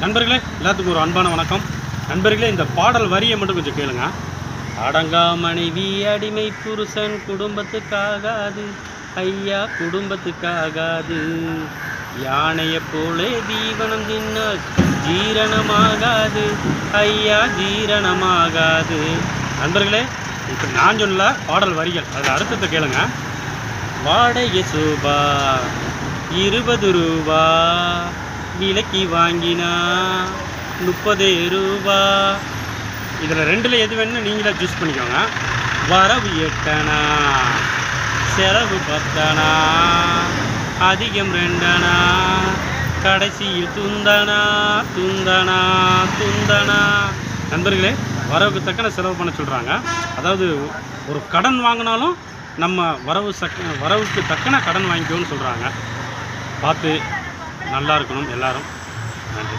நண்பர்களே, எல்லாத்துக்கும் ஒரு அன்பான வணக்கம். நண்பர்களே, இந்த பாடல் வரியை மட்டும் கொஞ்சம் கேளுங்க. அடங்கா மனைவி அடிமை புருஷன் குடும்பத்துக்காகாது, ஐயா குடும்பத்துக்காகாது. யானையை போலே தீவனம் தின்ன ஜீரணமாகாது, ஐயா ஜீரணமாகாது. நண்பர்களே, இப்போ நான் சொல்ல பாடல் வரிகள், அதில் அர்த்தத்தை கேளுங்க. வாடகை சோபா 20 ரூபா, விலைக்கு வாங்கினா 30 ரூபா. இதில் ரெண்டில் எது வேணும்னு நீங்களே சூஸ் பண்ணிக்கோங்க. வரவு 8 செலவு 10 அதிகம் 2 கடைசியில் துந்தனா துந்தனா துந்தனா. நண்பர்களே, வரவுக்கு தக்கன செலவு பண்ண சொல்கிறாங்க. அதாவது ஒரு கடன் வாங்கினாலும் நம்ம வரவுக்கு தக்கன கடன் வாங்கிக்கோன்னு சொல்கிறாங்க. பார்த்து நல்லா இருக்கணும் எல்லாரும். நன்றி.